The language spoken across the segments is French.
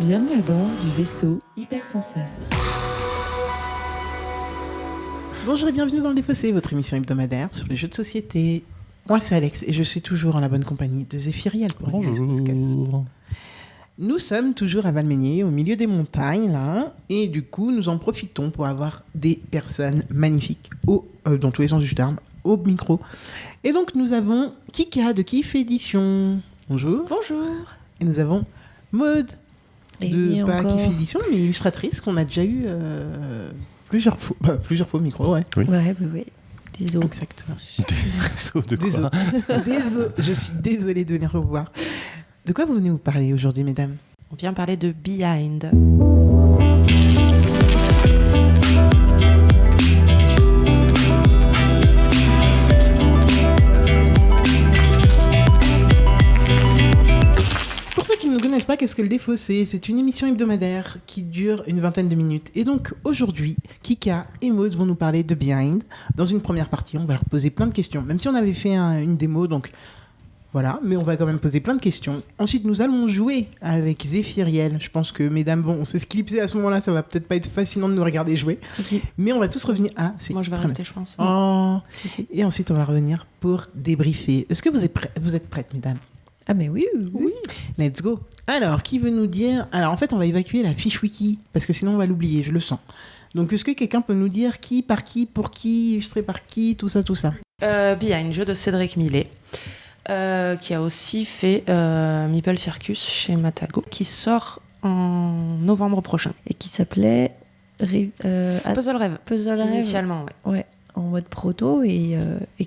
Bienvenue à bord du vaisseau Hypersensas. Bonjour et bienvenue dans Le Défaussé, votre émission hebdomadaire sur les jeux de société. Moi c'est Alex et je suis toujours en la bonne compagnie de Zéphiriel pour animer ce podcast. Nous sommes toujours à Valménier, au milieu des montagnes, là, et du coup, nous en profitons pour avoir des personnes magnifiques, dans tous les sens du terme, au micro. Et donc, nous avons Kika de Kiff Édition. Bonjour. Bonjour. Et nous avons Maud de pas encore. Kiff Édition, mais illustratrice qu'on a déjà eu plusieurs fois au micro, ouais. Oui. Ouais. Désolé. Exactement. De quoi? Désolé. Je suis désolée de venir vous voir. De quoi vous venez vous parler aujourd'hui, mesdames? On vient parler de Behind. Pour ceux qui ne connaissent pas, qu'est-ce que Le Défaussé? C'est une émission hebdomadaire qui dure une vingtaine de minutes. Et donc, aujourd'hui, Kika et Maud vont nous parler de Behind. Dans une première partie, on va leur poser plein de questions. Même si on avait fait une démo, donc voilà. Mais on va quand même poser plein de questions. Ensuite, nous allons jouer avec Zéphiriel. Je pense que, mesdames, bon, on s'est clipsé à ce moment-là. Ça va peut-être pas être fascinant de nous regarder jouer. Si. Mais on va tous revenir... Moi, je vais rester, je pense. Oh. Si. Et ensuite, on va revenir pour débriefer. Est-ce que vous êtes prêtes, mesdames? Ah, mais oui. Let's go. Alors, qui veut nous dire... Alors, en fait, on va évacuer la fiche wiki, parce que sinon, on va l'oublier, je le sens. Donc, est-ce que quelqu'un peut nous dire qui, par qui, pour qui, illustré par qui, tout ça Behind, jeu de Cédric Millet, qui a aussi fait Meeple Circus chez Matago, qui sort en novembre prochain. Et qui s'appelait Puzzle Rêve. Initialement, ouais. Ouais, en mode proto et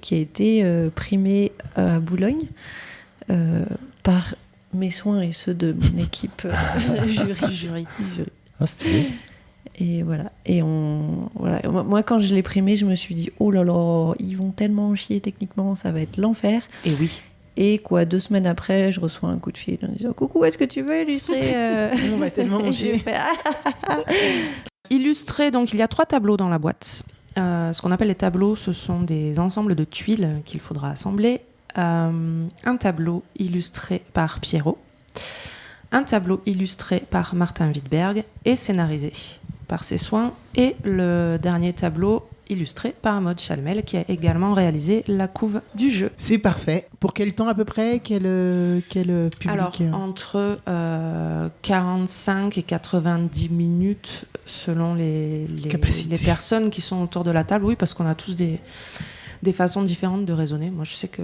qui a été primé à Boulogne par mes soins et ceux de mon équipe jury. Ah, stylé. Et voilà. Et moi, quand je l'ai primé, je me suis dit, oh là là, ils vont tellement chier techniquement, ça va être l'enfer. Et oui. Et 2 semaines après, je reçois un coup de fil en disant, coucou, est-ce que tu veux illustrer On va tellement manger. Illustré, donc il y a 3 tableaux dans la boîte. Ce qu'on appelle les tableaux, ce sont des ensembles de tuiles qu'il faudra assembler. Un tableau illustré par Pierrot, un tableau illustré par Martin Wittberg et scénarisé par ses soins, et le dernier tableau illustré par Maud Chalmel, qui a également réalisé la couve du jeu. C'est parfait. Pour quel temps à peu près? Quel public? Alors, entre 45 et 90 minutes, selon les personnes qui sont autour de la table. Oui, parce qu'on a tous des façons différentes de raisonner. Moi, je sais que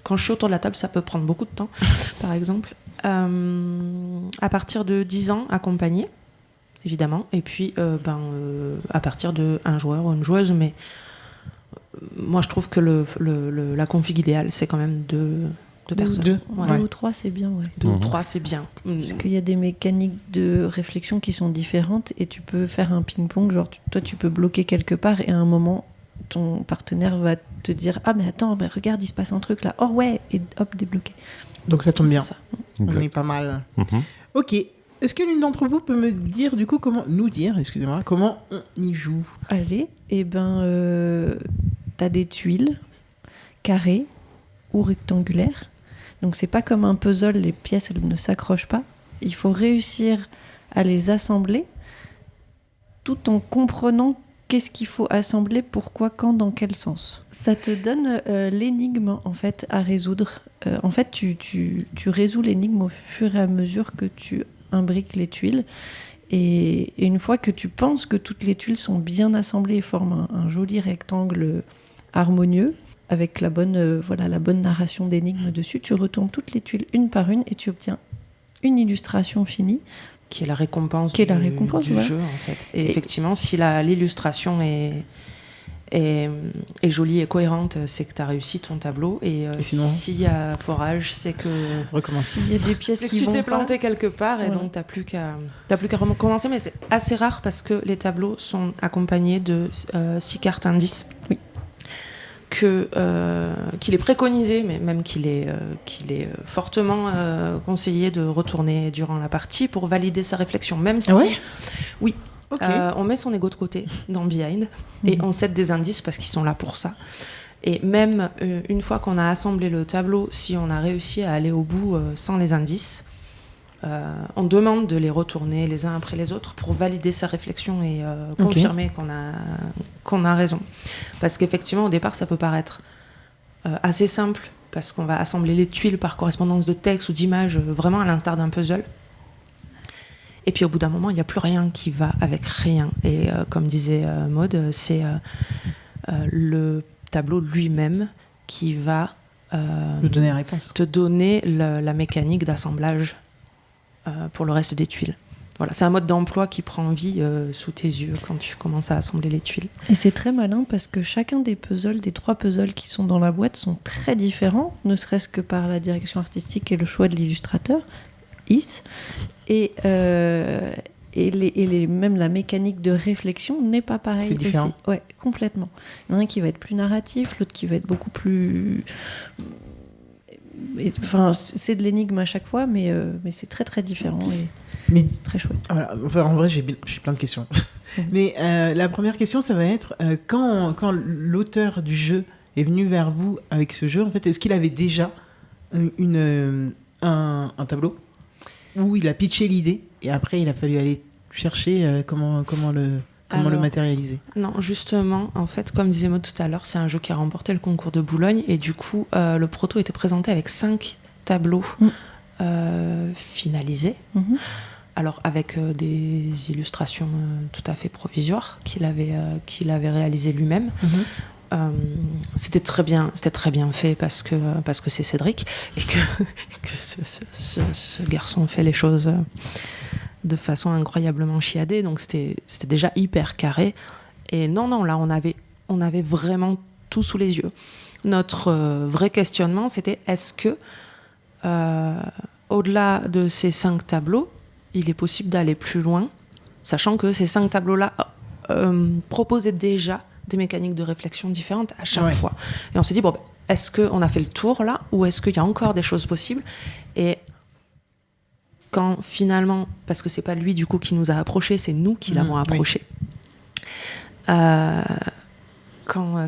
quand je suis autour de la table, ça peut prendre beaucoup de temps, par exemple. À partir de 10 ans, accompagné, évidemment. Et puis, à partir d'un joueur ou une joueuse. Mais moi, je trouve que la config idéale, c'est quand même deux personnes. 2 Ouais. ou 3, c'est bien, ouais. 2 ou 3, c'est bien. Parce qu'il y a des mécaniques de réflexion qui sont différentes et tu peux faire un ping-pong. Genre, toi, tu peux bloquer quelque part et à un moment, ton partenaire va te dire « Ah, mais attends, regarde, il se passe un truc là. Oh ouais !» Et hop, débloqué. Donc ça tombe bien. C'est ça. On Exact. est pas mal. Mhm. Ok. Est-ce que l'une d'entre vous peut nous dire comment on y joue? Allez, t'as des tuiles carrées ou rectangulaires. Donc, c'est pas comme un puzzle, les pièces, elles ne s'accrochent pas. Il faut réussir à les assembler tout en comprenant qu'est-ce qu'il faut assembler, pourquoi, quand, dans quel sens. Ça te donne l'énigme, en fait, à résoudre. En fait, tu résous l'énigme au fur et à mesure que tu imbriques les tuiles. Et une fois que tu penses que toutes les tuiles sont bien assemblées et forment un joli rectangle harmonieux, avec la bonne narration d'énigme dessus, tu retournes toutes les tuiles une par une et tu obtiens une illustration finie. Qui est la récompense du voilà. jeu, en fait. Et effectivement, si l'illustration est jolie et cohérente, c'est que tu as réussi ton tableau. Et sinon, s'il y a forage, c'est que recommence. Il y a des pièces c'est qui que tu vont t'es pas. planté quelque part et donc tu n'as plus qu'à recommencer. Mais c'est assez rare parce que les tableaux sont accompagnés de 6 cartes indices. Oui. Qu'il est préconisé, mais même qu'il est fortement conseillé de retourner durant la partie pour valider sa réflexion. Même si, oui, Okay. On met son ego de côté dans Behind et on cède des indices parce qu'ils sont là pour ça. Et même une fois qu'on a assemblé le tableau, si on a réussi à aller au bout sans les indices, on demande de les retourner les uns après les autres pour valider sa réflexion et confirmer qu'on a raison. Parce qu'effectivement, au départ, ça peut paraître assez simple, parce qu'on va assembler les tuiles par correspondance de texte ou d'images, vraiment à l'instar d'un puzzle. Et puis au bout d'un moment, il n'y a plus rien qui va avec rien. Et comme disait Maud, c'est le tableau lui-même qui va donner la réponse. te donner la mécanique d'assemblage pour le reste des tuiles. Voilà, c'est un mode d'emploi qui prend vie sous tes yeux quand tu commences à assembler les tuiles. Et c'est très malin parce que chacun des puzzles, des 3 puzzles qui sont dans la boîte, sont très différents, ne serait-ce que par la direction artistique et le choix de l'illustrateur, Is. Et même la mécanique de réflexion n'est pas pareille. C'est différent. Aussi. Ouais, complètement. Il y en a un qui va être plus narratif, l'autre qui va être beaucoup plus... Enfin, c'est de l'énigme à chaque fois, mais c'est très très différent et c'est très chouette. Voilà, enfin, en vrai, j'ai plein de questions. Mais la première question, ça va être quand l'auteur du jeu est venu vers vous avec ce jeu, en fait, est-ce qu'il avait déjà un tableau où il a pitché l'idée et après il a fallu aller chercher comment le matérialiser? Non, justement, en fait, comme disait Maud tout à l'heure, c'est un jeu qui a remporté le concours de Boulogne et du coup, le proto était présenté avec 5 tableaux finalisés. Alors avec des illustrations tout à fait provisoires qu'il avait réalisées lui-même. C'était très bien fait parce que c'est Cédric et que ce garçon fait les choses de façon incroyablement chiadée, donc c'était déjà hyper carré. Et non, là on avait vraiment tout sous les yeux. Notre vrai questionnement, c'était est-ce que au-delà de ces 5 tableaux, il est possible d'aller plus loin, sachant que ces 5 tableaux-là proposaient déjà des mécaniques de réflexion différentes à chaque fois. Et on s'est dit, est-ce qu'on a fait le tour là, ou est-ce qu'il y a encore des choses possibles? Et quand finalement, parce que c'est pas lui du coup qui nous a approchés, c'est nous qui l'avons approché. Quand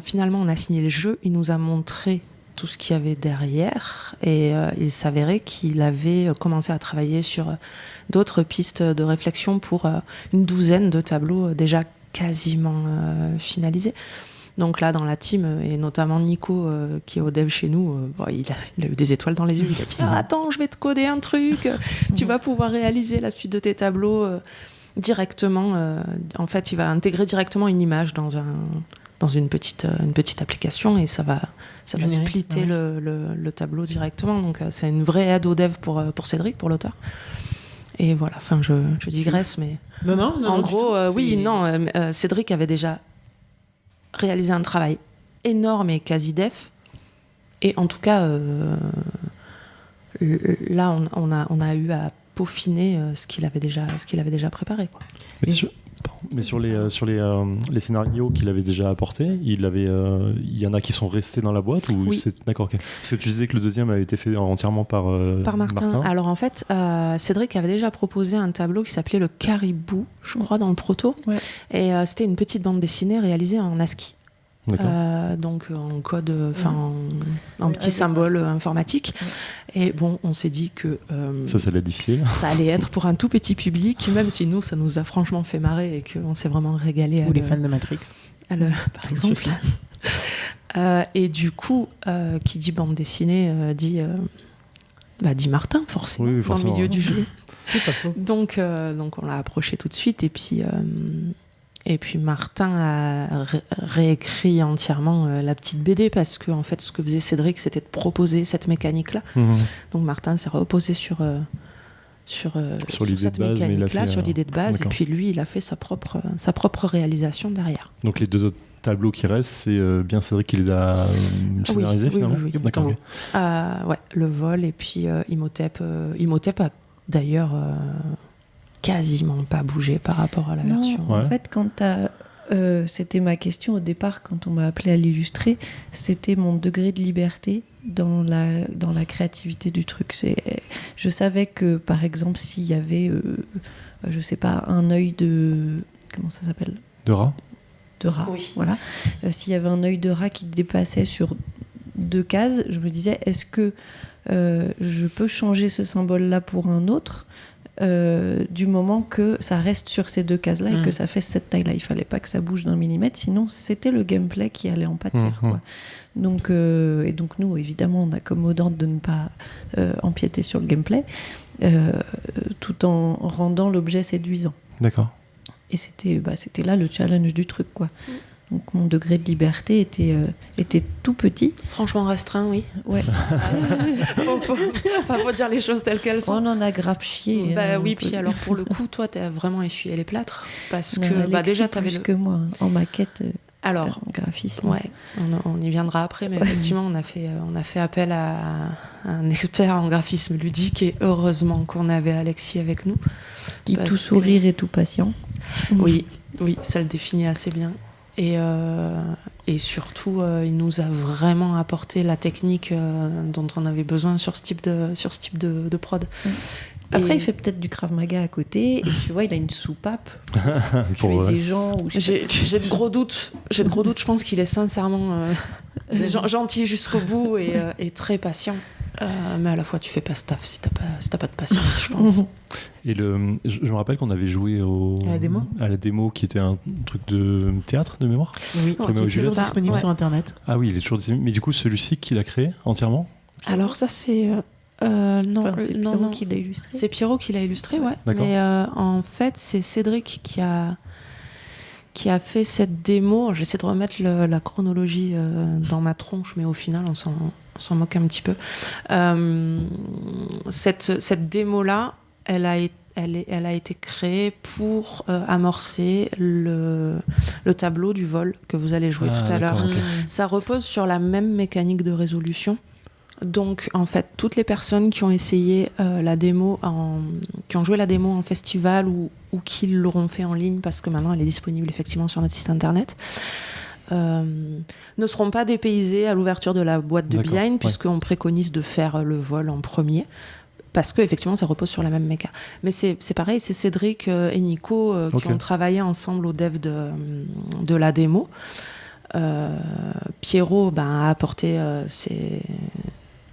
finalement on a signé le jeu, il nous a montré tout ce qu'il y avait derrière et il s'avérait qu'il avait commencé à travailler sur d'autres pistes de réflexion pour une douzaine de tableaux déjà quasiment finalisés. Donc là, dans la team, et notamment Nico, qui est au dev chez nous, il a eu des étoiles dans les yeux. Il a dit « Attends, je vais te coder un truc, tu vas pouvoir réaliser la suite de tes tableaux directement. » En fait, il va intégrer directement une image dans une petite application et ça va splitter le tableau directement. Donc c'est une vraie aide au dev pour Cédric, pour l'auteur. Et voilà, enfin je digresse, mais non, en gros, Cédric avait déjà réalisé un travail énorme et quasi def. Et en tout cas, là, on a eu à peaufiner ce qu'il avait déjà préparé, quoi. Mais sur les scénarios qu'il avait déjà apportés, il y en a qui sont restés dans la boîte ou oui. D'accord, okay. Parce que tu disais que le deuxième avait été fait entièrement par Martin. Alors en fait, Cédric avait déjà proposé un tableau qui s'appelait le Caribou, je crois, dans le proto. Ouais. Et c'était une petite bande dessinée réalisée en ASCII. Donc en code, en petit symbole informatique. Et bon, on s'est dit que ça allait être difficile. Ça allait être pour un tout petit public, même si nous, ça nous a franchement fait marrer et qu'on s'est vraiment régalé. Ou les fans de Matrix, par exemple. Et du coup, qui dit bande dessinée dit Martin, forcément, oui, dans le milieu du jeu. Donc on l'a approché tout de suite et puis Martin a réécrit entièrement la petite BD parce que en fait ce que faisait Cédric c'était de proposer cette mécanique-là. Donc Martin s'est reposé sur cette mécanique-là, sur l'idée de base, et puis lui il a fait sa propre réalisation derrière. Donc les 2 autres tableaux qui restent, c'est bien Cédric qui les a scénarisés finalement. Oui. D'accord. Ouais, le vol et puis Imhotep. Imhotep a d'ailleurs quasiment pas bougé par rapport à la version. En fait, c'était ma question au départ quand on m'a appelé à l'illustrer, c'était mon degré de liberté dans la créativité du truc. Je savais que, par exemple, s'il y avait, je sais pas, un œil de... Comment ça s'appelle ? De rat. Oui. Voilà. S'il y avait un œil de rat qui dépassait sur 2 cases, je me disais, est-ce que je peux changer ce symbole-là pour un autre, du moment que ça reste sur ces 2 cases-là et que ça fait cette taille-là. Il fallait pas que ça bouge d'1 millimètre, sinon c'était le gameplay qui allait en pâtir, quoi. Donc, et donc nous, évidemment, on a comme mot d'ordre de ne pas empiéter sur le gameplay, tout en rendant l'objet séduisant. D'accord. Et c'était là le challenge du truc, quoi. Donc mon degré de liberté était tout petit. Franchement restreint, oui. Ouais. faut dire les choses telles qu'elles sont. On en a grave chié. Oui, puis alors pour le coup, toi, t'as vraiment essuyé les plâtres parce mais que Alexis, déjà t'avais plus que moi, hein, en maquette. Alors, en graphisme. Ouais, on y viendra après, mais effectivement, on a fait appel à un expert en graphisme ludique et heureusement qu'on avait Alexis avec nous. Qui tout sourire et tout patient. Oui, ça le définit assez bien. Et surtout, il nous a vraiment apporté la technique dont on avait besoin sur ce type de prod. Après, il fait peut-être du Krav Maga à côté, et tu vois, il a une soupape pour tuer des gens. J'ai de gros doutes. Je pense qu'il est sincèrement gentil jusqu'au bout et très patient. Mais à la fois, tu fais pas staff si t'as pas de patience, je pense. Et je me rappelle qu'on avait joué à la démo qui était un truc de théâtre de mémoire. Oui, qui est toujours disponible sur Internet. Ah oui, il est toujours disponible. Mais du coup, celui-ci qu'il a créé entièrement ? Alors ça, c'est... non, c'est Pierrot qui l'a illustré. C'est Pierrot qui l'a illustré, ouais. D'accord. Mais en fait, c'est Cédric qui a fait cette démo. J'essaie de remettre la chronologie dans ma tronche, mais au final, on s'en moque un petit peu. Cette démo-là, elle a été créée pour amorcer le tableau du vol que vous allez jouer tout à l'heure. Okay. Ça repose sur la même mécanique de résolution. Donc, en fait, toutes les personnes qui ont essayé qui ont joué la démo en festival ou qui l'auront fait en ligne, parce que maintenant elle est disponible effectivement sur notre site internet, ne seront pas dépaysées à l'ouverture de la boîte de Behind, puisqu'on préconise de faire le vol en premier, parce que effectivement ça repose sur la même méca. Mais c'est pareil, c'est Cédric et Nico qui ont travaillé ensemble au dev de la démo. Pierrot a apporté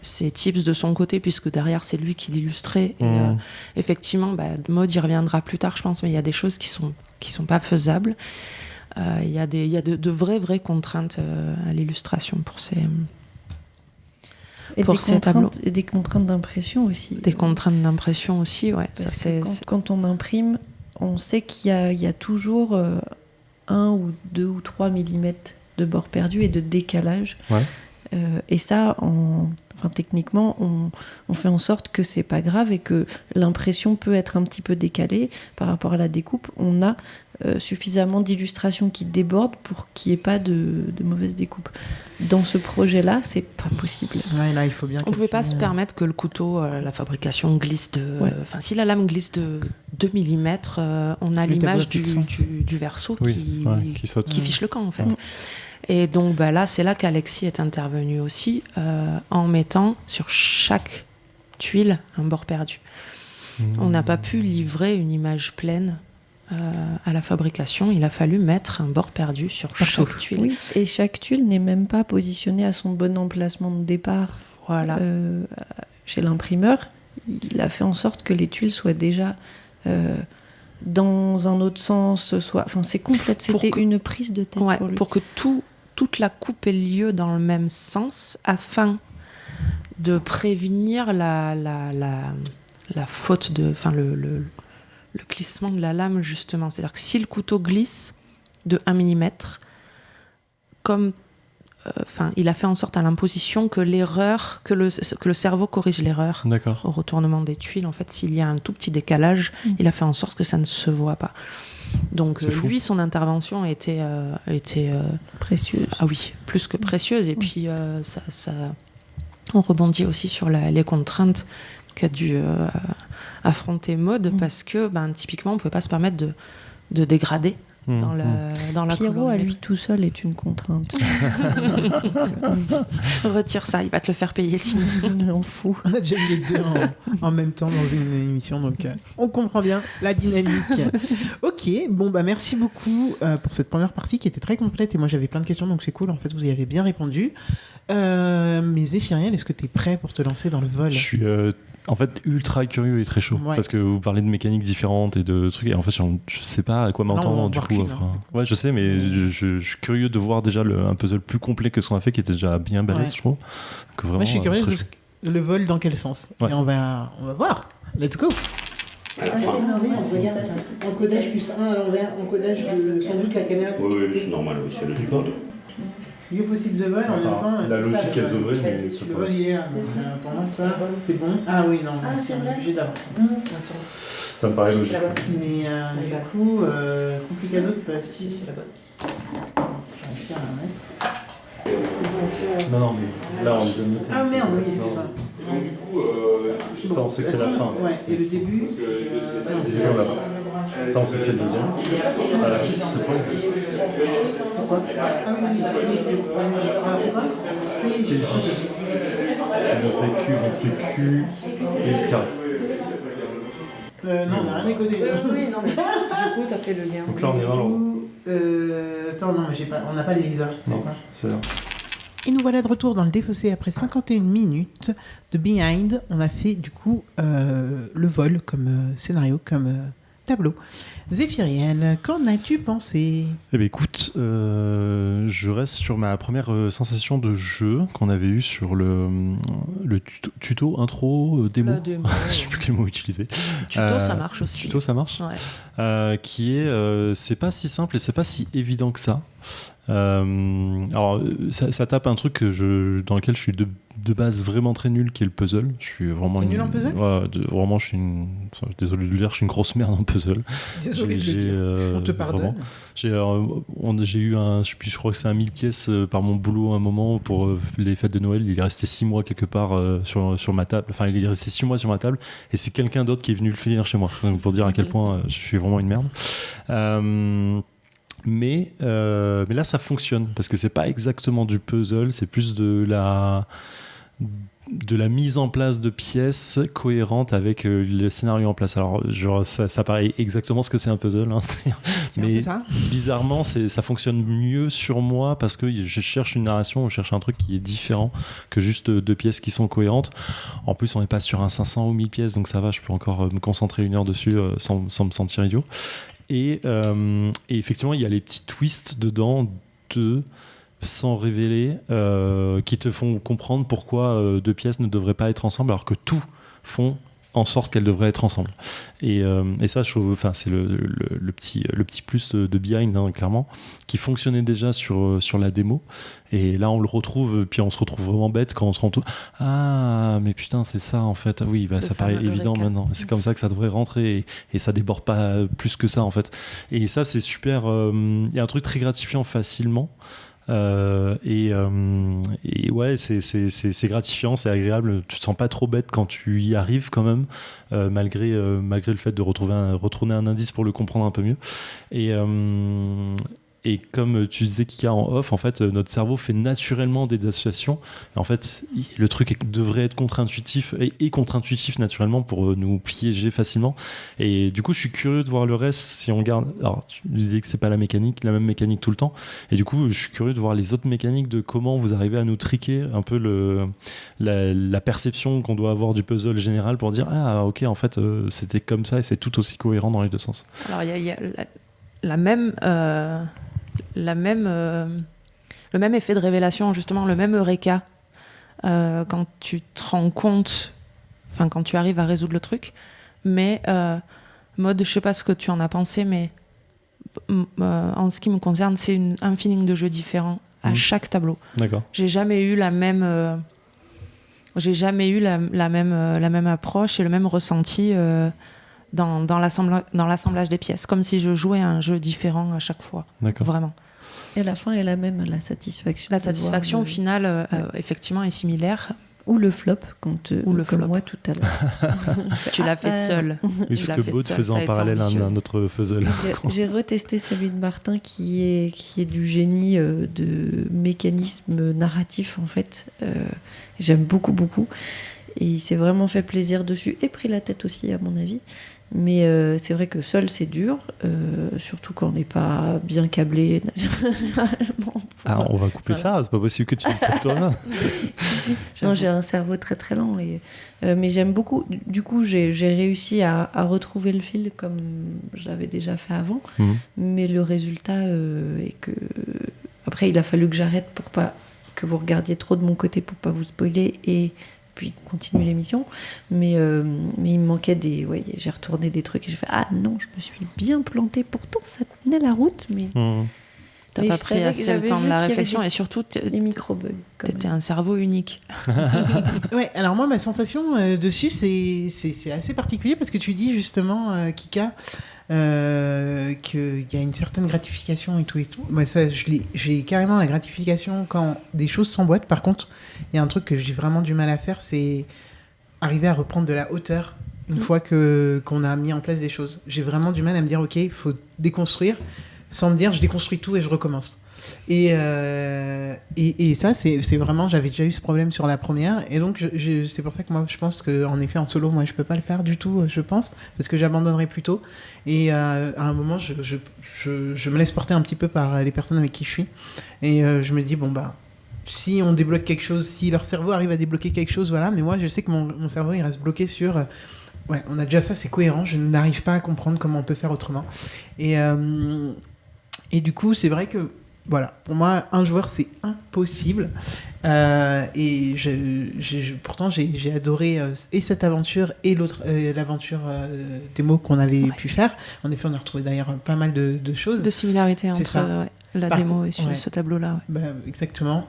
ses tips de son côté, puisque derrière c'est lui qui l'illustrait. Et effectivement, Maud y reviendra plus tard, je pense, mais il y a des choses qui sont pas faisables. Il y a de vraies contraintes à l'illustration pour ces tableaux. Et des contraintes d'impression aussi. Des contraintes d'impression aussi, ouais. Parce que quand on imprime, on sait qu'il y a toujours 1 ou 2 ou 3 millimètres de bord perdu et de décalage. Ouais. Et ça, techniquement, on fait en sorte que c'est pas grave et que l'impression peut être un petit peu décalée par rapport à la découpe. On a suffisamment d'illustrations qui débordent pour qu'il n'y ait pas de mauvaise découpe. Dans ce projet-là, c'est pas possible. Ouais, là, il faut bien on ne pouvait pas se permettre que le couteau, la fabrication glisse si la lame glisse de 2 mm, on a l'image du verso qui fiche le camp, en fait. Et donc là, c'est là qu'Alexis est intervenu aussi, en mettant sur chaque tuile un bord perdu. On n'a pas pu livrer une image pleine à la fabrication. Il a fallu mettre un bord perdu sur chaque tuile. Oui, et chaque tuile n'est même pas positionnée à son bon emplacement de départ. Voilà. Chez l'imprimeur, il a fait en sorte que les tuiles soient déjà dans un autre sens. C'est complète. C'était une prise de tête pour lui. Pour que toute la coupe ait lieu dans le même sens, afin de prévenir la faute le glissement de la lame, justement. C'est-à-dire que si le couteau glisse de 1 mm, il a fait en sorte à l'imposition que le cerveau corrige l'erreur. D'accord. Au retournement des tuiles. En fait, s'il y a un tout petit décalage, il a fait en sorte que ça ne se voit pas. Donc lui, son intervention était précieuse. Ah oui, plus que précieuse. Et puis on rebondit aussi sur les contraintes qu'a dû affronter Maud, parce que typiquement on ne pouvait pas se permettre de dégrader dans la Pierrot à lui tout seul est une contrainte. Retire ça, il va te le faire payer sinon. On fout. On a déjà eu les deux en même temps dans une émission, donc on comprend bien la dynamique. Ok, bon bah merci beaucoup pour cette première partie qui était très complète et moi j'avais plein de questions, donc c'est cool, en fait vous y avez bien répondu. Mais Zéphiriel, est-ce que tu es prêt pour te lancer dans le vol ? Je suis en fait ultra curieux et très chaud, parce que vous parlez de mécaniques différentes et de trucs, et en fait je sais pas à quoi m'entendre du coup. Ouais, je sais, mais je suis curieux de voir déjà un puzzle plus complet que ce qu'on a fait, qui était déjà bien balèze, je trouve. Donc, vraiment, moi je suis curieux de le vol dans quel sens. Et on va voir. Let's go. Encodage plus 1 à l'envers, encodage de sans doute la caméra. Oui, c'est normal, c'est le décompte. Mieux possible de vol en même temps. La logique elle devrait, mais le vol il est là. Donc pour moi ça c'est bon. Ah oui, non, c'est obligé d'avoir. Ça me paraît logique. Mais du coup, complicado parce que c'est la bonne. J'arrive à la mettre. Non, mais là on les a notés. Ah merde, oui, c'est ça. Ça on sait que c'est la fin. Ouais, et le début. Ça on sait que c'est le deuxième. Si, c'est pas. Pourquoi ? Ah oui, c'est quoi ? Oui, j'ai Q, donc c'est Q et K. Non, on n'a rien décodé. Oui, non, mais du coup, t'as fait le lien. Donc là, on est dans l'ordre. Attends, non, mais on n'a pas les Lisa. C'est quoi ? C'est là. Et nous voilà de retour dans le défaussé après 51 minutes de Behind. On a fait du coup le vol comme scénario, comme tableau. Zéphiriel, qu'en as-tu pensé ? Eh bien écoute, je reste sur ma première sensation de jeu qu'on avait eu sur le tuto, intro, démo. Je sais plus quel mot utiliser. Tuto, ça marche aussi. Tuto, ça marche. Ouais. Qui est, c'est pas si simple et c'est pas si évident que ça. Alors ça tape un truc dans lequel je suis de base vraiment très nul, qui est le puzzle. Je suis vraiment nul en puzzle. Vraiment, désolé de le dire, je suis une grosse merde en puzzle. Désolé de le dire. On te pardonne. J'ai eu je crois que c'est 1000 pièces par mon boulot à un moment pour les fêtes de Noël. Il est resté 6 mois quelque part sur ma table. Enfin, il est resté 6 mois sur ma table et c'est quelqu'un d'autre qui est venu le finir chez moi. Donc, pour dire à quel point je suis vraiment une merde. Mais là ça fonctionne parce que c'est pas exactement du puzzle, c'est plus de la mise en place de pièces cohérentes avec le scénario en place. Alors ça paraît exactement ce que c'est un puzzle, hein, mais bizarrement ça fonctionne mieux sur moi parce que je cherche une narration, je cherche un truc qui est différent que juste deux pièces qui sont cohérentes. En plus on n'est pas sur un 500 ou 1000 pièces, donc ça va, je peux encore me concentrer 1 heure dessus sans me sentir idiot. Et effectivement, il y a les petits twists dedans sans révéler, qui te font comprendre pourquoi deux pièces ne devraient pas être ensemble, alors que tout font en sorte qu'elles devraient être ensemble. Et ça, je trouve, c'est le petit plus de Behind, hein, clairement, qui fonctionnait déjà sur la démo. Et là, on le retrouve, puis on se retrouve vraiment bête quand on se rend tout. Ah, mais putain, c'est ça en fait. Oui, ça paraît évident maintenant. C'est comme ça que ça devrait rentrer et ça déborde pas plus que ça en fait. Et ça, c'est super. Il y a un truc très gratifiant facilement. Et ouais, c'est gratifiant, c'est agréable. Tu te sens pas trop bête quand tu y arrives quand même, malgré le fait de retourner un indice pour le comprendre un peu mieux. Et comme tu disais Kika en off, en fait, notre cerveau fait naturellement des associations. Et en fait, le truc devrait être contre-intuitif et contre-intuitif naturellement pour nous piéger facilement. Et du coup, je suis curieux de voir le reste si on regarde. Alors, tu disais que c'est pas la même mécanique tout le temps. Et du coup, je suis curieux de voir les autres mécaniques de comment vous arrivez à nous triquer un peu la perception qu'on doit avoir du puzzle général pour dire ah ok, en fait, c'était comme ça et c'est tout aussi cohérent dans les deux sens. Alors, il y a le même effet de révélation, justement, le même eureka quand tu te rends compte, quand tu arrives à résoudre le truc. Mais je sais pas ce que tu en as pensé, mais en ce qui me concerne, c'est un feeling de jeu différent à chaque tableau. D'accord. J'ai jamais eu la même approche et le même ressenti dans l'assemblage des pièces, comme si je jouais à un jeu différent à chaque fois. D'accord. Vraiment. Et la fin est la même, la satisfaction. La satisfaction finale, effectivement, est similaire. Ou le flop, comme flop. moi tout à l'heure. Tu l'as fait seul. Oui, parce que Baud faisait en parallèle un autre puzzle. J'ai retesté celui de Martin qui est du génie de mécanisme narratif en fait. J'aime beaucoup. Et il s'est vraiment fait plaisir dessus et pris la tête aussi à mon avis. Mais c'est vrai que seul c'est dur, surtout quand on n'est pas bien câblé. On va couper ça, c'est pas possible que tu dises ça toi. Non, j'ai un cerveau très très lent. Mais j'aime beaucoup. Du coup, j'ai réussi à retrouver le fil comme je l'avais déjà fait avant. Mais le résultat est que. Après, il a fallu que j'arrête pour pas que vous regardiez trop de mon côté pour pas vous spoiler et puis continuer l'émission, mais il me manquait j'ai retourné des trucs et j'ai fait non, je me suis bien plantée, pourtant ça tenait la route, mais t'as pas pris assez le temps de la réflexion et surtout des micro-bugs. T'étais un cerveau unique. Ouais, alors moi ma sensation dessus c'est assez particulier parce que tu dis justement Kika qu'il y a une certaine gratification et tout. Moi ça j'ai carrément la gratification quand des choses s'emboîtent. Par contre il y a un truc que j'ai vraiment du mal à faire, c'est arriver à reprendre de la hauteur une fois qu'on a mis en place des choses. J'ai vraiment du mal à me dire ok, il faut déconstruire sans me dire je déconstruis tout et je recommence. Et ça, c'est vraiment... J'avais déjà eu ce problème sur la première. Et donc, c'est pour ça que moi, je pense qu'en effet, en solo, moi, je peux pas le faire du tout, je pense. Parce que j'abandonnerai plus tôt. Et à un moment, je me laisse porter un petit peu par les personnes avec qui je suis. Et je me dis, bon, bah... Si on débloque quelque chose, si leur cerveau arrive à débloquer quelque chose, voilà. Mais moi, je sais que mon cerveau, il reste bloqué sur... ouais, on a déjà ça, c'est cohérent. Je n'arrive pas à comprendre comment on peut faire autrement. Et du coup, c'est vrai que... Voilà, pour moi, un joueur, c'est impossible. Et pourtant, j'ai adoré et cette aventure et l'autre, l'aventure démo qu'on avait pu faire. En effet, on a retrouvé d'ailleurs pas mal de choses. De similarités entre la démo et ce tableau-là. Ouais. Bah, exactement.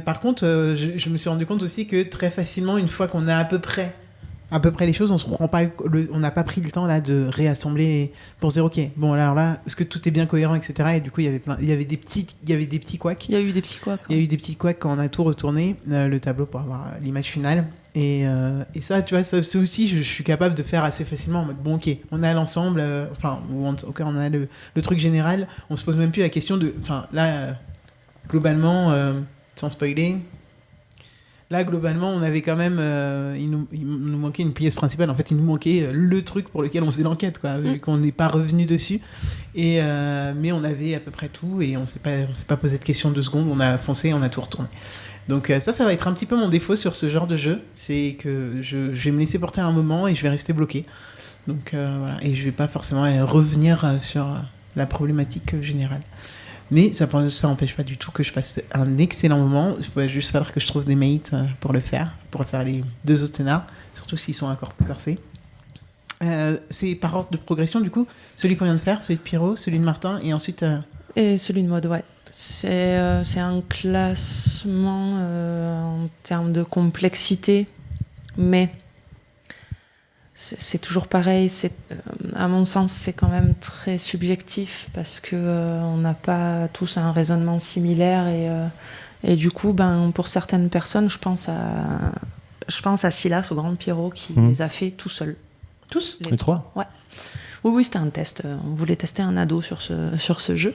Par contre, je me suis rendu compte aussi que très facilement, une fois qu'on a à peu près les choses, on n'a pas pris le temps là de réassembler pour se dire ok, bon alors là, est-ce que tout est bien cohérent, etc. Et du coup, il y avait des petits couacs. Il y a eu des petits couacs. Il y a eu des petits couacs quand on a tout retourné le tableau pour avoir l'image finale. Et ça, tu vois, c'est aussi, je suis capable de faire assez facilement en mode bon ok, on a l'ensemble, ou en tout cas on a le truc général. On se pose même plus la question de, là, globalement, sans spoiler. Là, globalement, on avait quand même... il nous manquait une pièce principale. En fait, il nous manquait le truc pour lequel on faisait l'enquête, quoi, vu qu'on n'est pas revenu dessus. Mais on avait à peu près tout et on s'est pas posé de questions 2 secondes. On a foncé, on a tout retourné. Donc ça va être un petit peu mon défaut sur ce genre de jeu. C'est que je vais me laisser porter un moment et je vais rester bloqué. Donc voilà. Et je vais pas forcément revenir sur la problématique générale. Mais ça n'empêche pas du tout que je passe un excellent moment. Il faut juste falloir que je trouve des mates pour faire les 2 autres scénars, surtout s'ils sont encore plus corsés. C'est par ordre de progression, du coup. Celui qu'on vient de faire, celui de Pierrot, celui de Martin, et ensuite... Et celui de Maud, ouais. C'est un classement en termes de complexité, mais... C'est toujours pareil, à mon sens, c'est quand même très subjectif parce que on n'a pas tous un raisonnement similaire et du coup, pour certaines personnes, je pense à Silas, au grand Pierrot, qui les a fait tout seul. Tous les 3 Ouais. Oui, c'était un test. On voulait tester un ado sur ce jeu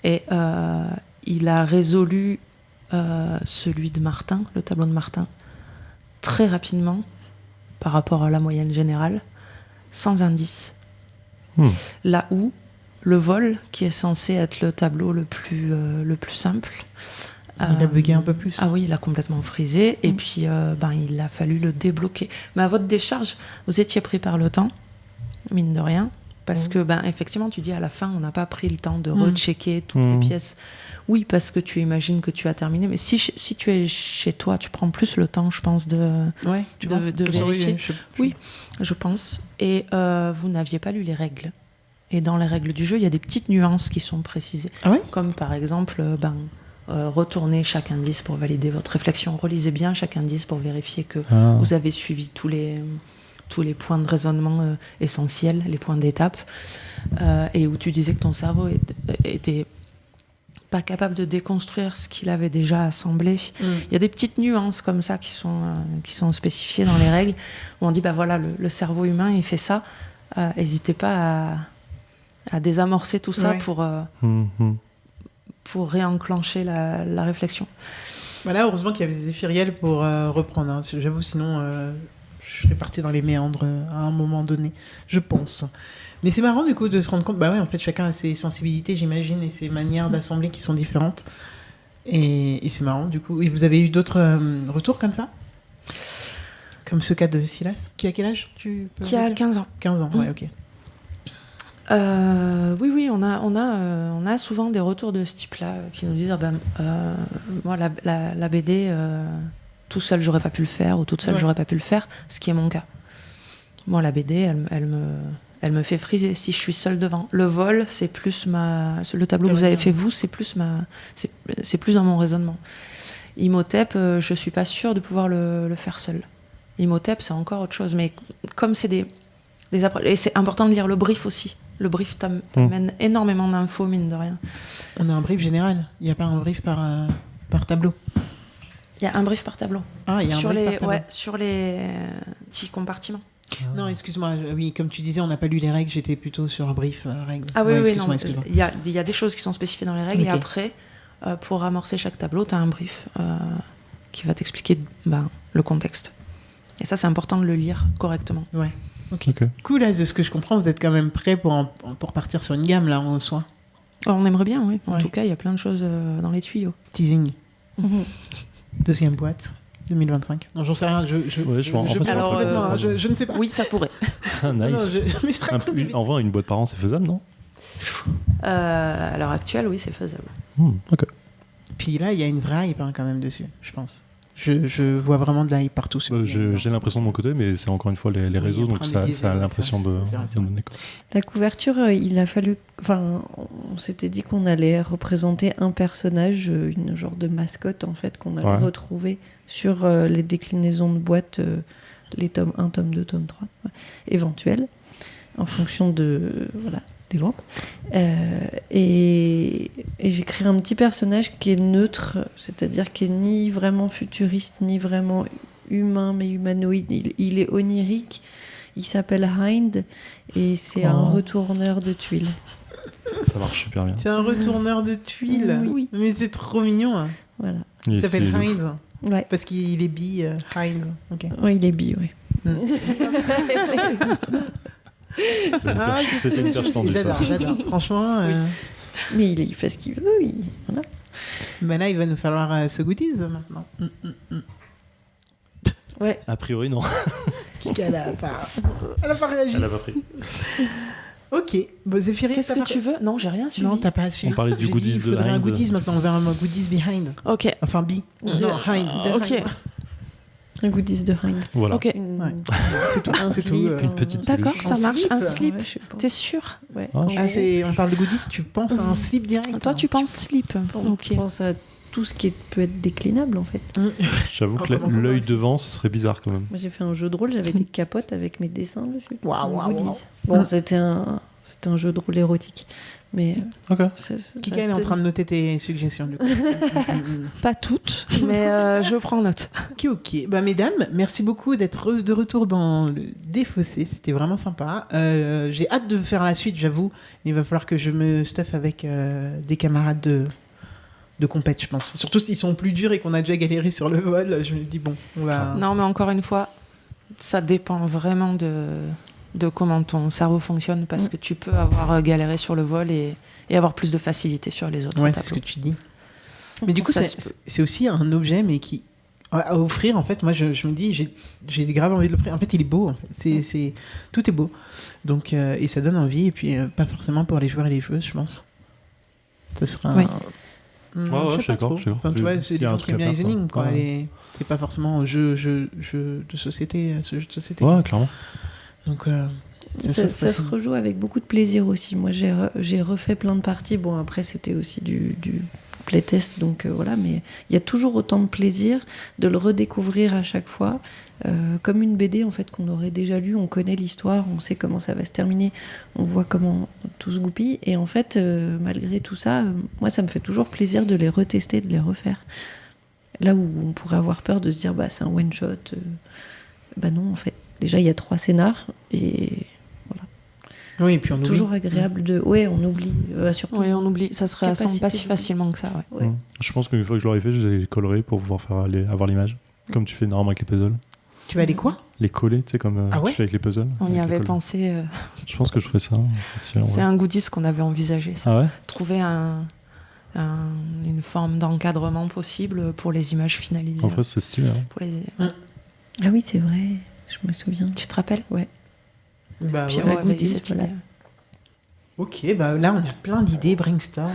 et il a résolu celui de Martin, le tableau de Martin, très rapidement. Par rapport à la moyenne générale, sans indice. Là où le vol, qui est censé être le tableau le plus simple... il a bugué un peu plus. Ah oui, il a complètement frisé, et puis il a fallu le débloquer. Mais à votre décharge, vous étiez pris par le temps, mine de rien, parce que, effectivement, tu dis à la fin, on n'a pas pris le temps de rechecker toutes les pièces. Oui, parce que tu imagines que tu as terminé, mais si tu es chez toi, tu prends plus le temps, je pense, de vérifier. Oui, je pense. Et vous n'aviez pas lu les règles. Et dans les règles du jeu, il y a des petites nuances qui sont précisées. Ah ouais ? Comme par exemple, retournez chaque indice pour valider votre réflexion. Relisez bien chaque indice pour vérifier que vous avez suivi tous les points de raisonnement essentiels, les points d'étape. Et où tu disais que ton cerveau était pas capable de déconstruire ce qu'il avait déjà assemblé. Il y a des petites nuances comme ça qui sont spécifiées dans les règles, où on dit, voilà, le cerveau humain, il fait ça. N'hésitez pas à désamorcer tout ça pour réenclencher la réflexion. Voilà, heureusement qu'il y avait des Zéphiriel pour reprendre. Hein. J'avoue, sinon, je serais partie dans les méandres à un moment donné, je pense. Mais c'est marrant, du coup, de se rendre compte... en fait, chacun a ses sensibilités, j'imagine, et ses manières d'assembler qui sont différentes. Et c'est marrant, du coup. Et vous avez eu d'autres retours comme ça ? Comme ce cas de Silas ? Qui a quel âge ? Qui a 15 ans. 15 ans, ouais, ok. Oui, on a souvent des retours de ce type-là qui nous disent moi, la BD, tout seul, j'aurais pas pu le faire, ou toute seule, j'aurais pas pu le faire, ce qui est mon cas. Moi, la BD, elle me fait friser si je suis seule devant. Le vol, c'est plus le tableau que vous avez fait, vous, c'est plus dans mon raisonnement. Imhotep, je suis pas sûre de pouvoir le faire seule. Imhotep, c'est encore autre chose. Mais comme c'est des approches... Et c'est important de lire le brief aussi. Le brief t'amène énormément d'infos, mine de rien. On a un brief général. Il n'y a pas un brief par tableau. Il y a un brief par tableau. Ah, il y a un brief par tableau. Ouais, sur les petits compartiments. Non, excuse-moi. Oui, comme tu disais, on n'a pas lu les règles. J'étais plutôt sur un brief règles. Ah oui, excuse-moi. Il y a des choses qui sont spécifiées dans les règles. Okay. Et après, pour amorcer chaque tableau, tu as un brief qui va t'expliquer le contexte. Et ça, c'est important de le lire correctement. Ouais. Ok. Cool, là, de ce que je comprends, vous êtes quand même prêt pour partir sur une gamme, là, en soi. On aimerait bien, oui. En tout cas, il y a plein de choses dans les tuyaux. Teasing. Deuxième boîte, 2025. Non, j'en sais rien. Je ne sais pas. Oui, ça pourrait. Nice. Envoie une boîte par an, c'est faisable, non ? À l'heure actuelle, oui, c'est faisable. Ok. Puis là, il y a une vraie hype quand même dessus, je pense. Je vois vraiment de la hype partout. J'ai l'impression de mon côté, mais c'est encore une fois les réseaux, donc ça a l'impression de donner quoi. La couverture, il a fallu... Enfin, on s'était dit qu'on allait représenter un personnage, une genre de mascotte, en fait, qu'on allait retrouver sur les déclinaisons de boîtes, les tomes 1, tome 2, tome 3, éventuels, en fonction de... Voilà. Des ventes. Et j'ai créé un petit personnage qui est neutre, c'est-à-dire qui est ni vraiment futuriste, ni vraiment humain, mais humanoïde. Il est onirique. Il s'appelle Hind et c'est un retourneur de tuiles. Ça marche super bien. C'est un retourneur de tuiles. Oui. Mais c'est trop mignon. Hein. Voilà. Il s'appelle Hind. Ouais. Parce qu'il est bi. Hind. Okay. Oui, il est bi, oui. C'était une perche tendue, ça. J'adore. Franchement. Mais il fait ce qu'il veut. Voilà. Ben là, il va nous falloir ce goodies maintenant. Ouais. A priori, non. Elle a pas réagi. Elle a pas pris. Ok. Bon, Zéphiriel, qu'est-ce que tu veux ? Non, j'ai rien suivi. Non, t'as pas su. On parlait du goodies de Hind. Il faudrait un goodies maintenant. On verra un goodies behind. Ok. Enfin, bi. Non, Hind. Ok. Un goodies de Hind. Voilà. Ok. C'est tout. Un slip. Une petite D'accord, peluche. ça marche. Un slip. Ouais, T'es sûr ? Ouais. On parle de goodies, tu penses à un slip direct. Toi, tu penses slip. Ok. Je pense à tout ce qui peut être déclinable, en fait. J'avoue que l'œil devant, ce serait bizarre quand même. Moi, j'ai fait un jeu de rôle, j'avais des capotes avec mes dessins dessus. Waouh. Bon, c'était un jeu de rôle érotique. Mais ok. Kika est en train de noter tes suggestions du coup. Pas toutes, mais je prends note. Ok. Bah, mesdames, merci beaucoup d'être de retour dans le Défaussé. C'était vraiment sympa. J'ai hâte de faire la suite, j'avoue. Mais il va falloir que je me stuff avec des camarades de compète, je pense. Surtout s'ils sont plus durs et qu'on a déjà galéré sur le vol. Je me dis, bon, on va... Non, mais encore une fois, ça dépend vraiment de comment ton cerveau fonctionne, parce que tu peux avoir galéré sur le vol et avoir plus de facilité sur les autres tableaux. C'est ce que tu dis. Mais du coup, c'est aussi un objet, mais qui à offrir, en fait, moi, je me dis, j'ai grave envie de l'offrir. En fait, il est beau, en fait. Tout est beau. Donc, et ça donne envie, et puis pas forcément pour les joueurs et les joueuses, je pense. Ça sera... Oui. Je suis d'accord. Enfin, tu vois, c'est des gens qui aiment bien les énigmes, quoi. C'est pas forcément un jeu de société, ce jeu de société. Ouais, clairement. Donc, ça se rejoue avec beaucoup de plaisir aussi. Moi, j'ai refait plein de parties. Bon, après, c'était aussi du playtest, donc voilà, mais il y a toujours autant de plaisir de le redécouvrir à chaque fois, comme une BD en fait qu'on aurait déjà lu, on connaît l'histoire, on sait comment ça va se terminer, on voit comment tout se goupille, et en fait, malgré tout ça, moi ça me fait toujours plaisir de les retester, de les refaire. Là où on pourrait avoir peur de se dire c'est un one shot, non en fait, déjà il y a 3 scénars et oui, et puis on oublie. Toujours agréable de... Ouais, on oublie. Surtout oui, on oublie. Ça se réassemble pas si facilement que ça. Ouais. Je pense qu'une fois que je l'aurai fait, je les collerai pour pouvoir avoir l'image. Comme tu fais normalement avec les puzzles. Tu vas les quoi ? Les coller, tu sais, comme tu fais avec les puzzles. On y avait pensé. Je pense que je ferais ça. C'est un goodies qu'on avait envisagé. Ça. Ah ouais ? Trouver une forme d'encadrement possible pour les images finalisées. En fait, c'est stylé. Ah oui, c'est vrai. Je me souviens. Tu te rappelles ? Ouais. Puis cette idée. Ok, là on a plein d'idées, brainstorm,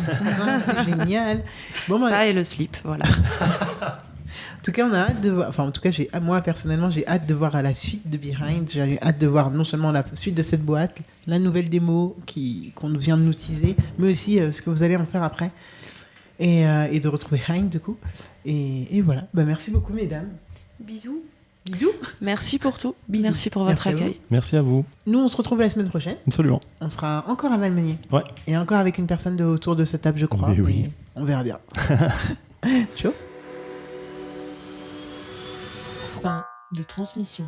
c'est génial. Ça et le slip, voilà. En tout cas, on a hâte de voir. Enfin, en tout cas, moi personnellement, j'ai hâte de voir à la suite de Behind. J'ai hâte de voir non seulement la suite de cette boîte, la nouvelle démo qu'on vient de nous teaser, mais aussi ce que vous allez en faire après, et de retrouver Hind du coup. Et voilà. Merci beaucoup, mesdames. Bisous. Bisous. Merci pour tout. Bisous. Merci pour votre accueil. Merci à vous. Nous, on se retrouve la semaine prochaine. Absolument. On sera encore à Valmeunier. Ouais. Et encore avec une personne autour de cette table, je crois. Oui. On verra bien. Chaud. Fin de transmission.